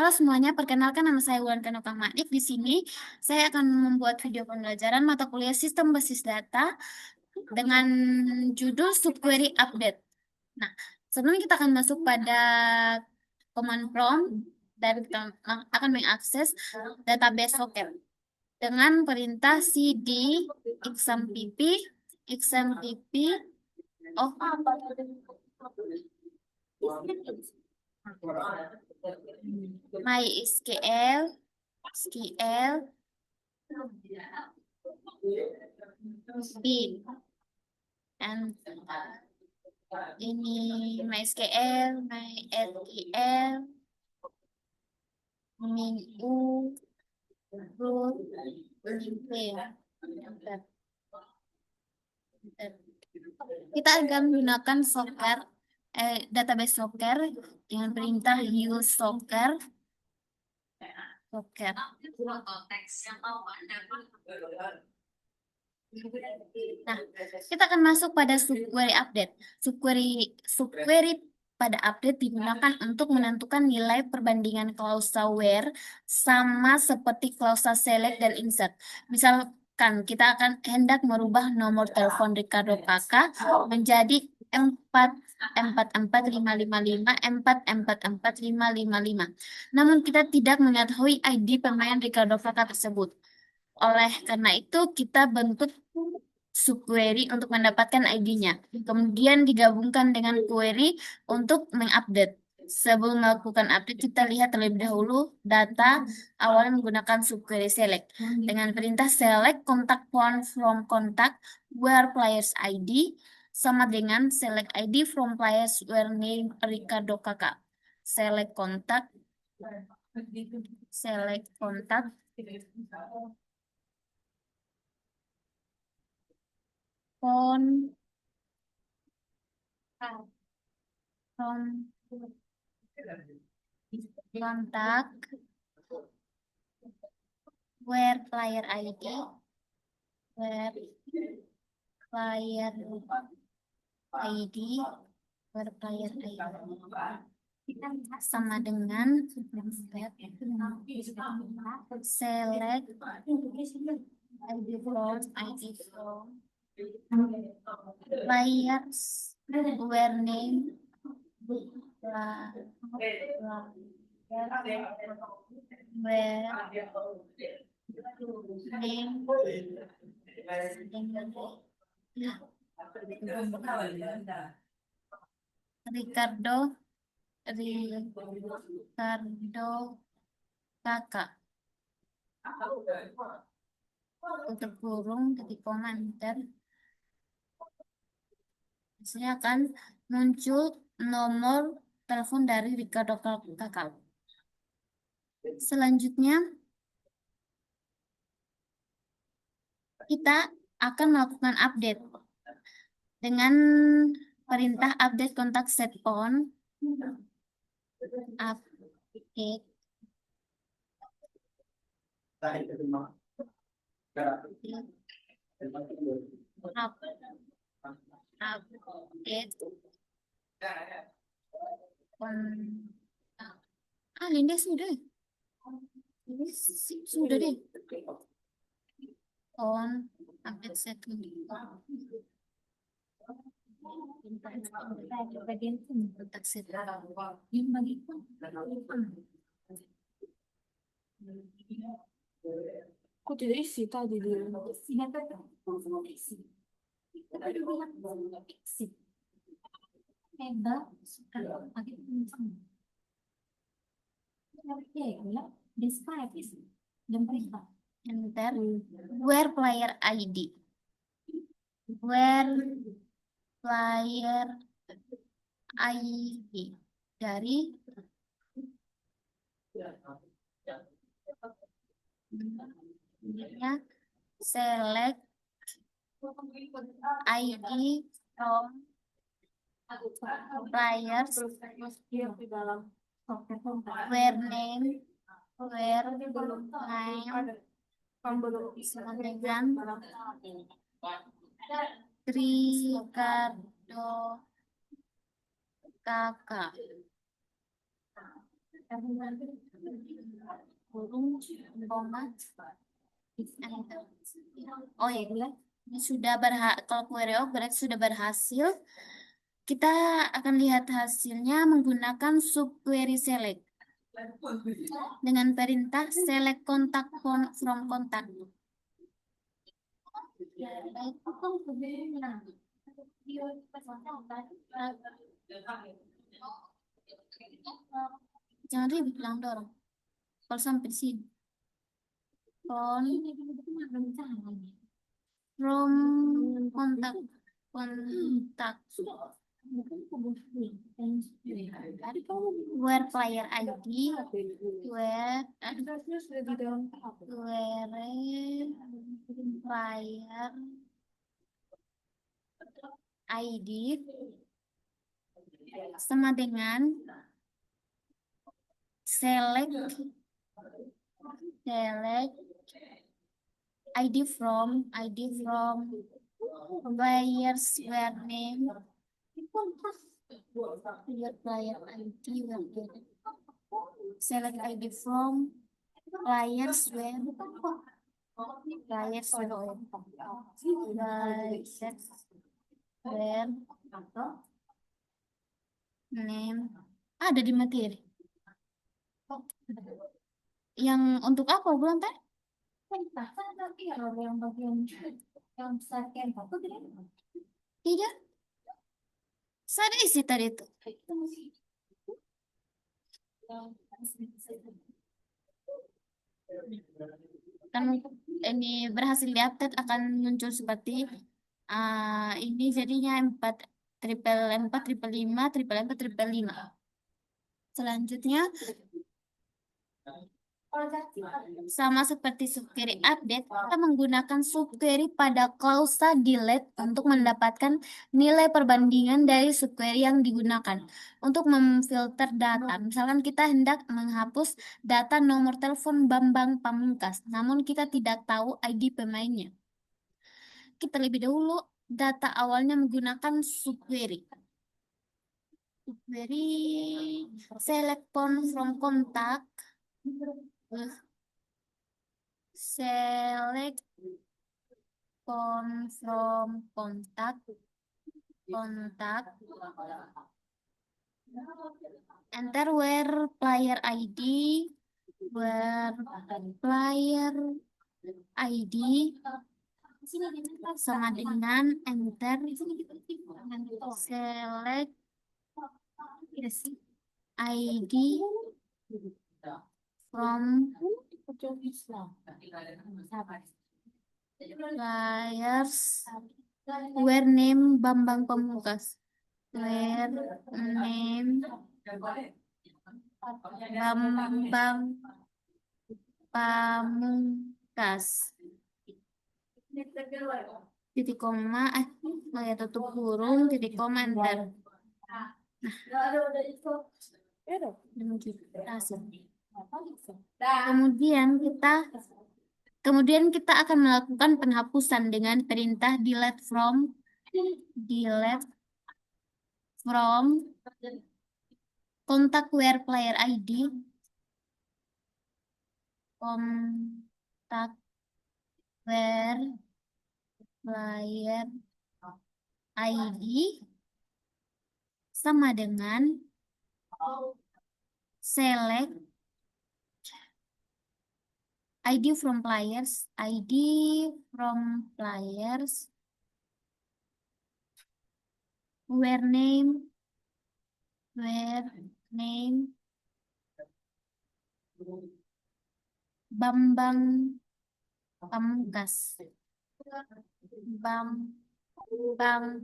Halo semuanya, perkenalkan nama saya Wulan Kanoka Manik. Di sini saya akan membuat video pembelajaran mata kuliah Sistem Basis Data dengan judul Subquery Update. Nah, sebelum kita akan masuk pada command prompt dan kita akan mengakses database Socket dengan perintah cd exampp oh MySQL bin and ini MySQL, MySQL, Minggu, root, kita akan menggunakan Socker, database Socker dengan perintah use Socker. Nah, kita akan masuk pada subquery update. Subquery pada update digunakan untuk menentukan nilai perbandingan klausa where sama seperti klausa select dan insert. Misalkan kita akan hendak merubah nomor telepon Ricardo Kakak menjadi 44455544455. Namun kita tidak mengetahui ID pemain Ricardo Kakak tersebut. Oleh karena itu, kita bentuk subquery untuk mendapatkan ID-nya. Kemudian digabungkan dengan query untuk mengupdate. Sebelum melakukan update, kita lihat terlebih dahulu data awalnya menggunakan subquery select. Dengan perintah select contact point from contact where players ID sama dengan select ID from players where name Ricardo Kakak. Select contact phone from contact where player ID where player ID sama dengan select ID from players where name Ricardo Kakak untuk kurung ketik koma enter, hasilnya akan muncul nomor telepon dari Ricardo Kakak. Selanjutnya kita akan melakukan update dengan perintah update kontak set phone update Linda sudah deh on update setting kontak set yang bagi kok tidak isi tadi dia? enter where player ID where player ID dari select ID from players where name sama dengan Ricardo Kakak. kurung, koma, enter. Oh ya, ini sudah kalau query all berarti sudah berhasil. Kita akan lihat hasilnya menggunakan subquery select dengan perintah select kontak from kontak. Jangan ribut, bilang dorong. Kalau sampai di sini. From kontak where player ID where player ID sama dengan select ID from players where name player ID where select ID from players where name ada di materi. Yang untuk apa bulan teh? Yang bagian tidak. Saya isi tadi itu. Kan ini berhasil diupdate akan muncul seperti ini jadinya 4 triple 4 triple 5 triple 4 triple 5. Selanjutnya sama seperti subquery update, kita menggunakan subquery pada klausa delete untuk mendapatkan nilai perbandingan dari subquery yang digunakan. Untuk memfilter data, misalkan kita hendak menghapus data nomor telepon Bambang Pamungkas, namun kita tidak tahu ID pemainnya. Kita lebih dahulu data awalnya menggunakan subquery. Subquery select phone from contact. Select phone from contact. Enter where player ID. Sama dengan enter select ID from players where name Bambang Pamungkas. Where name Bambang Pamungkas. Titik koma, tutup kurung, titik koma, enter. Kemudian kita akan melakukan penghapusan dengan perintah delete from kontak where player ID kontak where player ID sama dengan select ID from players where name Bambang Pamungkas. Bambang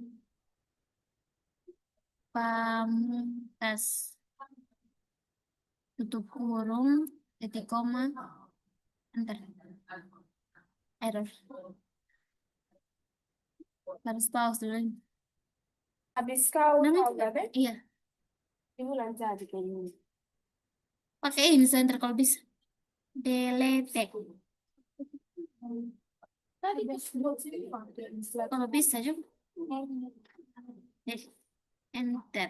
Pamungkas. Tutup kurung, titik koma, enter. Error. Harus pause dulu. Habis kau tahu berapa? Iya. Ini lancar aja kayak gini. Pakai ini enter kalau bisa. Delete. Tadi Kalau bisa juga. Enter.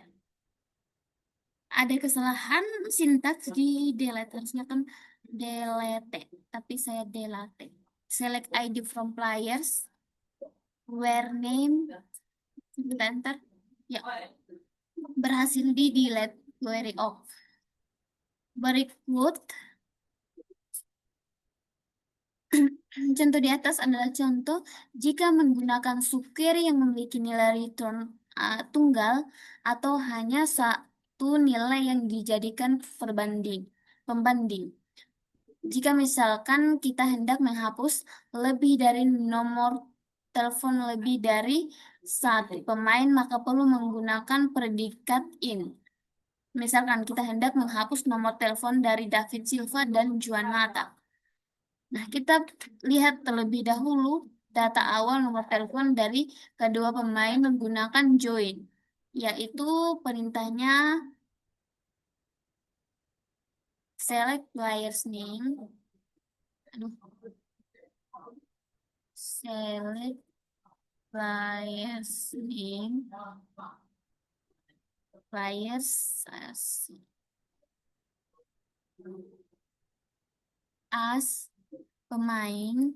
ada kesalahan sintaks di delete, harusnya kan delete, tapi saya delete. Select ID from players, where name, bentar, bentar. Ya, berhasil di delete query off. Berikut contoh di atas adalah contoh jika menggunakan subquery yang memiliki nilai return tunggal atau hanya satu nilai yang dijadikan pembanding. Jika misalkan kita hendak menghapus lebih dari nomor telepon lebih dari satu pemain, maka perlu menggunakan predikat in. Misalkan kita hendak menghapus nomor telepon dari David Silva dan Juan Mata. Nah, kita lihat terlebih dahulu data awal nomor telepon dari kedua pemain menggunakan join, yaitu perintahnya select players name. Aduh, select players name, players as pemain,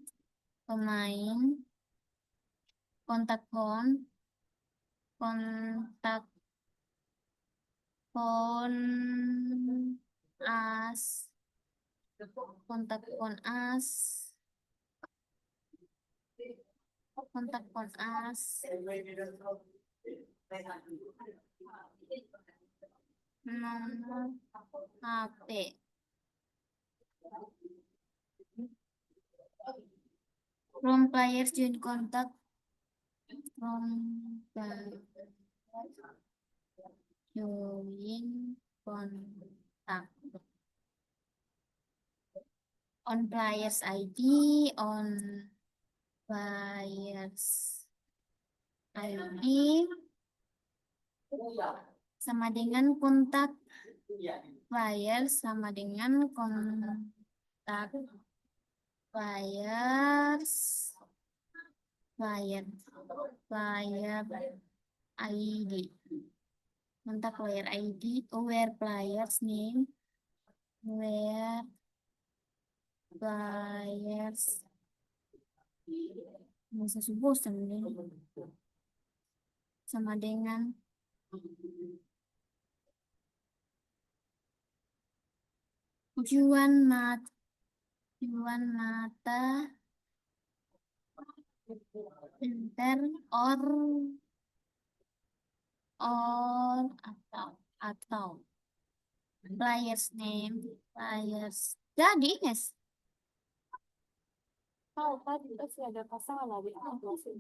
kontak kontak phone as, kontak phone as, kontak phone as, nomor HP. From players join contact, from players join contact. On players ID, on players ID sama dengan kontak players sama dengan kontak players player ID, kontak player ID, where players name, where players bisa subuh sama dengan Juan Mata enter or atau players name, players. Jadi guys, Oh, tadi pasti ada pasangan ada apa sih?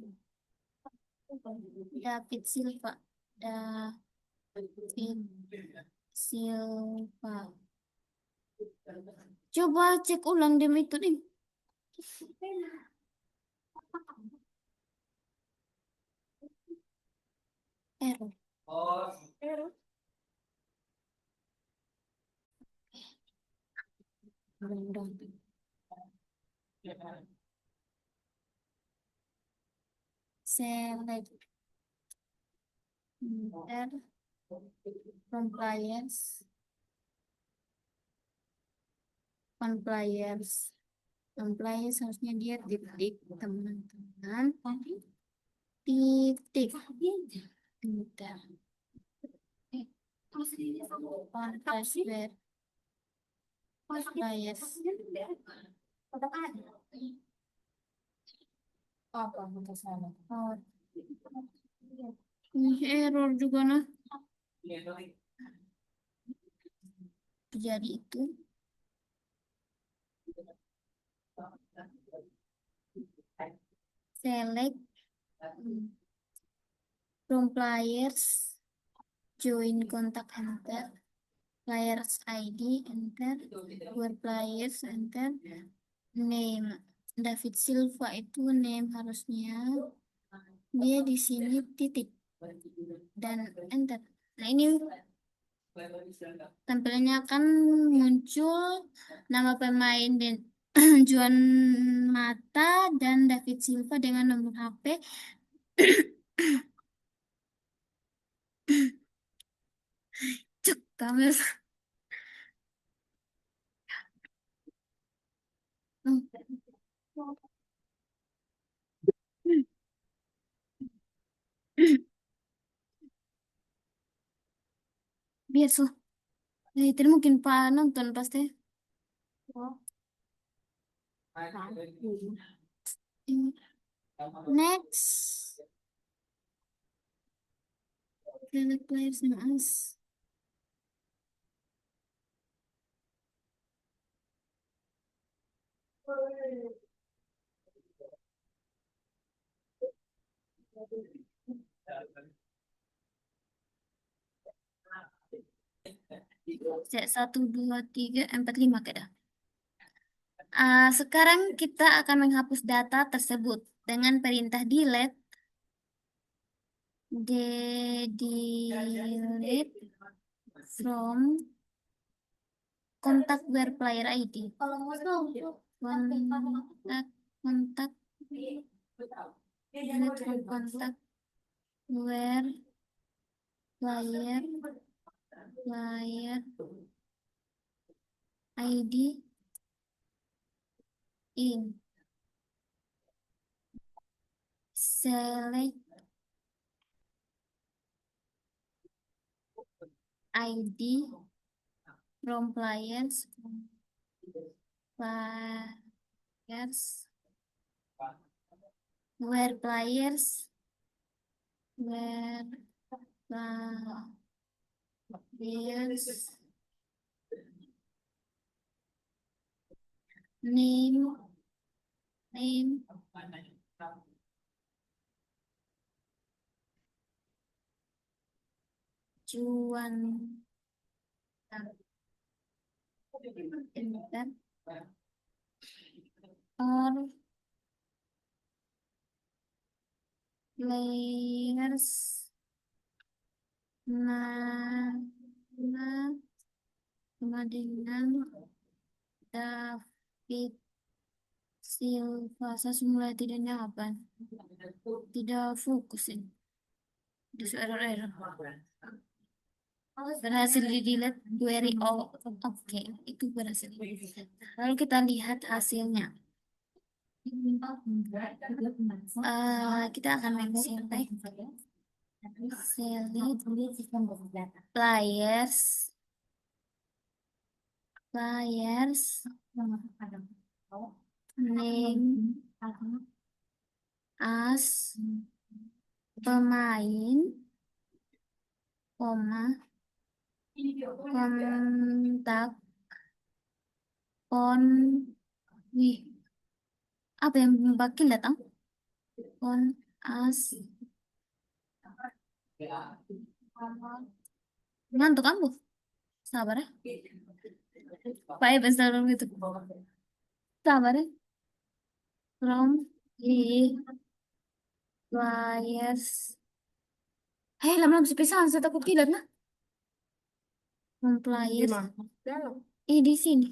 David Silva, David Silva. Coba cek ulang demi itu nih. Error. Error. Dong. Select enter compliance harusnya dia titik teman-teman, titik enter compliance Apa untuk sana? oh, ini error juga nah terjadi itu. Select from players join contact enter, players ID enter, where players enter, name David Silva itu name harusnya dia di sini titik dan enter. Nah, ini tampilannya akan muncul nama pemain dan Juan Mata dan David Silva dengan nomor HP Kamu biasa. Itu mungkin Pak nonton pasti. Oh, nah. Next, select players and us. Set 1, 2, 3, 4, 5 kada. Sekarang kita akan menghapus data tersebut dengan perintah delete. Delete from kontak where player ID. Kontak delete from kontak where player ID in. Select ID from players where players name Juan enter or players nama sama dengan David Silva. Saya semula tidak nyapa, tidak fokus ini di error berhasil di delete query. Oh, oke, itu berhasil. Lalu kita lihat hasilnya. Kita akan select players name as pemain, koma, kontak on, wih, apa yang makin datang? On as, ngantuk kamu? Sabar ya. Pak Ebes dalam itu. Sabar ya. From the players. Hei, lama-lama sepisan, saya takut tidak nah. From players. Di sini.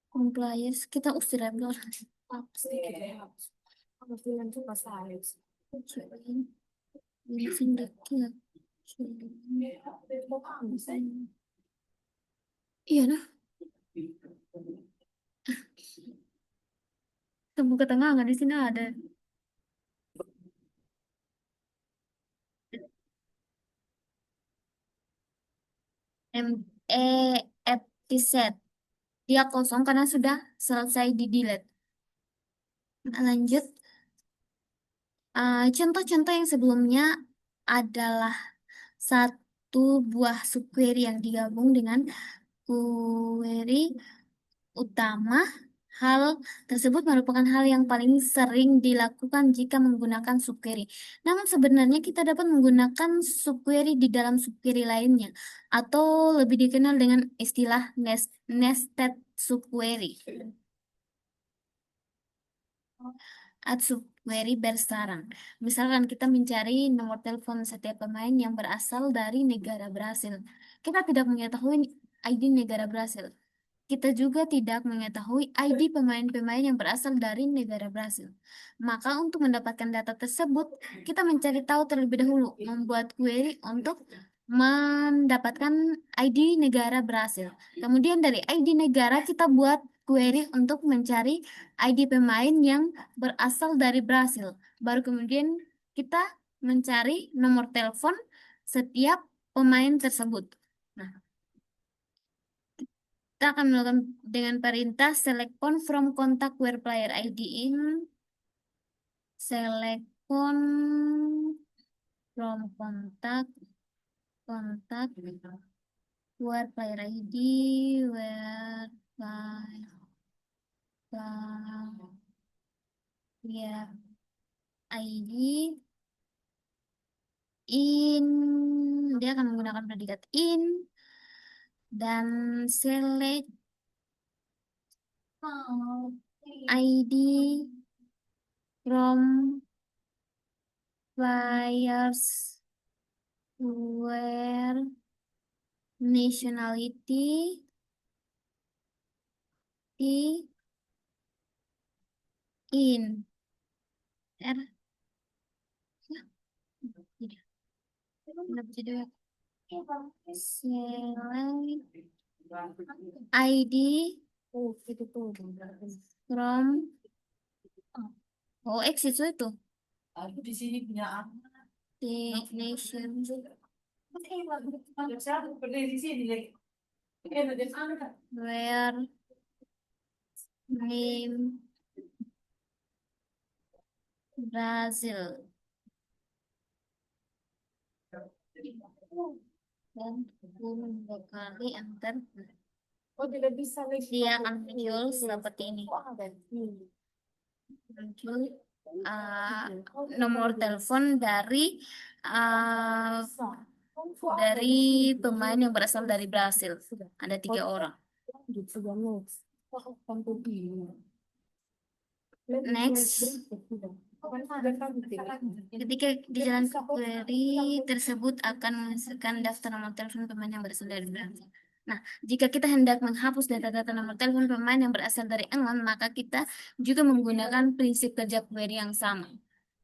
From players, kita usir ya dulu. Ini sini kita. Iya nah. Tembus ke tengah nggak di sini ada. Empty set. Dia kosong karena sudah selesai di delete. Lanjut. Contoh-contoh yang sebelumnya adalah satu buah subquery yang digabung dengan query utama. Hal tersebut merupakan hal yang paling sering dilakukan jika menggunakan subquery. Namun sebenarnya kita dapat menggunakan subquery di dalam subquery lainnya, atau lebih dikenal dengan istilah nested subquery. Add subquery bersarang. Misalkan kita mencari nomor telepon setiap pemain yang berasal dari negara Brasil. Kita tidak mengetahui ID negara Brasil. Kita juga tidak mengetahui ID pemain-pemain yang berasal dari negara Brasil. Maka untuk mendapatkan data tersebut, kita mencari tahu terlebih dahulu, membuat query untuk mendapatkan ID negara Brasil. Kemudian dari ID negara kita buat query untuk mencari ID pemain yang berasal dari Brasil. Baru kemudian kita mencari nomor telepon setiap pemain tersebut. Nah, kita akan melakukan dengan perintah select phone from contact where player ID in select phone from contact where player ID where player ID in dia akan menggunakan predikat in dan select ID from players where nationality in R Kenapa jadi select ID from X itu Di sini punya aku. destination Berdiri di sini. where name Brazil dan 10 kali enter. Oh, tidak bisa lagi. Dia akan muncul seperti ini. Muncul nomor telepon dari pemain yang berasal dari Brasil. Ada 3 orang. Next, ketika dijalankan query tersebut akan menghasilkan daftar nomor telepon pemain yang berasal dari Brasil. Nah, jika kita hendak menghapus data-data nomor telepon pemain yang berasal dari England, maka kita juga menggunakan prinsip kerja query yang sama.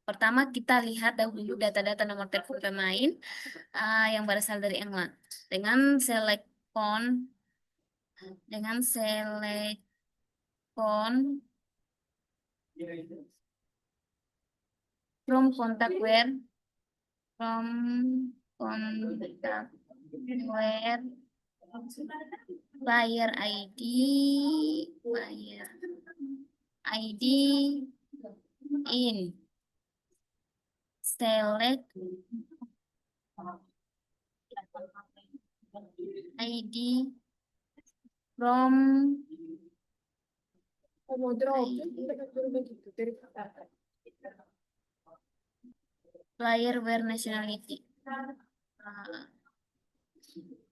Pertama, kita lihat dahulu data-data nomor telepon pemain yang berasal dari England dengan select phone from contact where player ID in select ID from player where nationality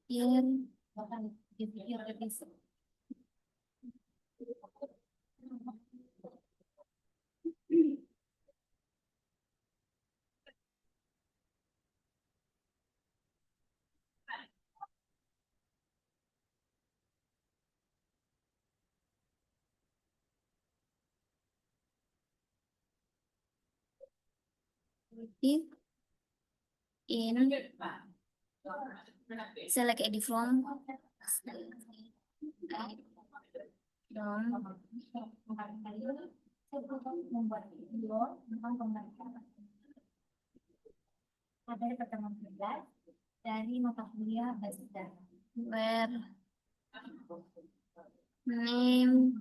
in in select ID from Materi pertemuan 11 dari mata kuliah bahasa Indonesia. where name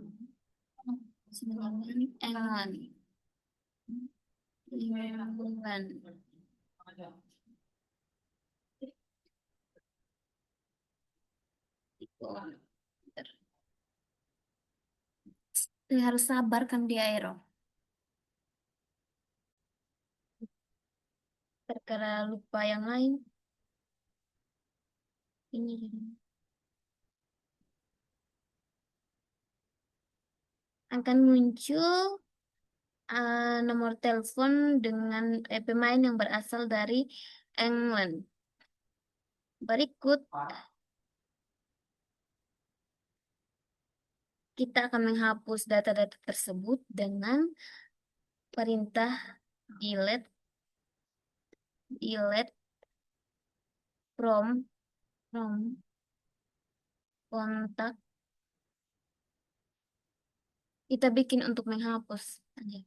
England. Harus sabar kan dia error. Terkira lupa yang lain. Ini akan muncul nomor telepon dengan pemain yang berasal dari England. Berikut kita akan menghapus data-data tersebut dengan perintah delete from kontak kita bikin untuk menghapus aja.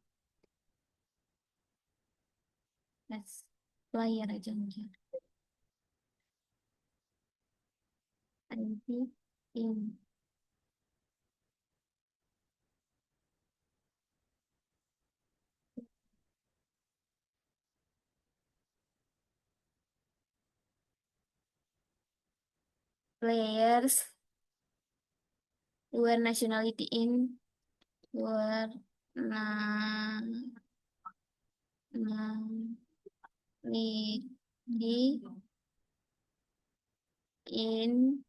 Let's player aja mungkin. ID in players where nationality in where nationality in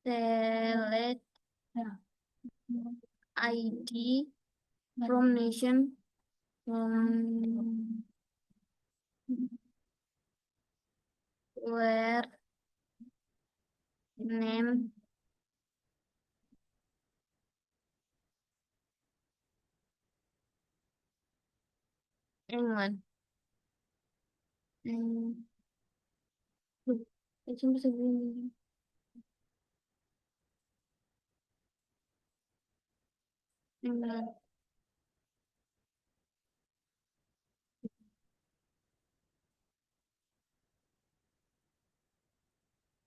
select ID from nation from where name England. Hmm. Cuma sebelum England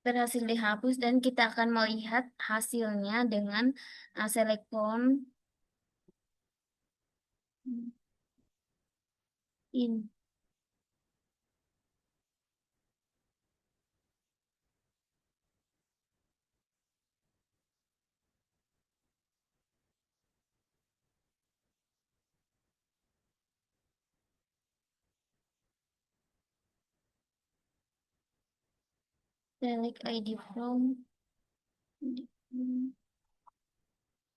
berhasil dihapus dan kita akan melihat hasilnya dengan select font in select ID from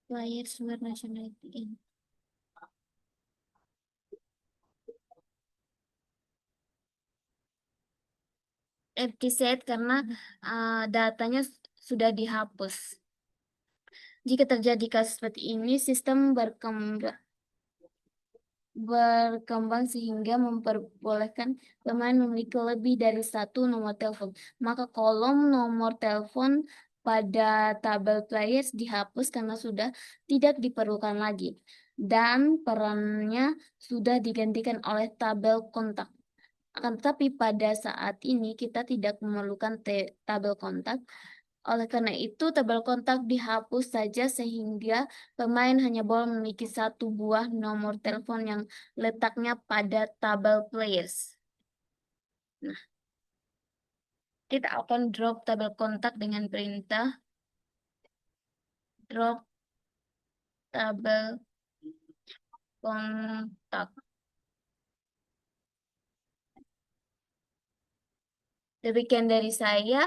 players where nationality in. Empty set karena datanya sudah dihapus. Jika terjadi kasus seperti ini, sistem berkembang sehingga memperbolehkan pemain memiliki lebih dari satu nomor telepon. Maka kolom nomor telepon pada tabel players dihapus karena sudah tidak diperlukan lagi. Dan perannya sudah digantikan oleh tabel kontak. Akan tetapi pada saat ini kita tidak memerlukan tabel kontak. Oleh karena itu, tabel kontak dihapus saja sehingga pemain hanya boleh memiliki satu buah nomor telepon yang letaknya pada tabel players. Nah, kita akan drop tabel kontak dengan perintah drop tabel kontak. Demikian dari saya.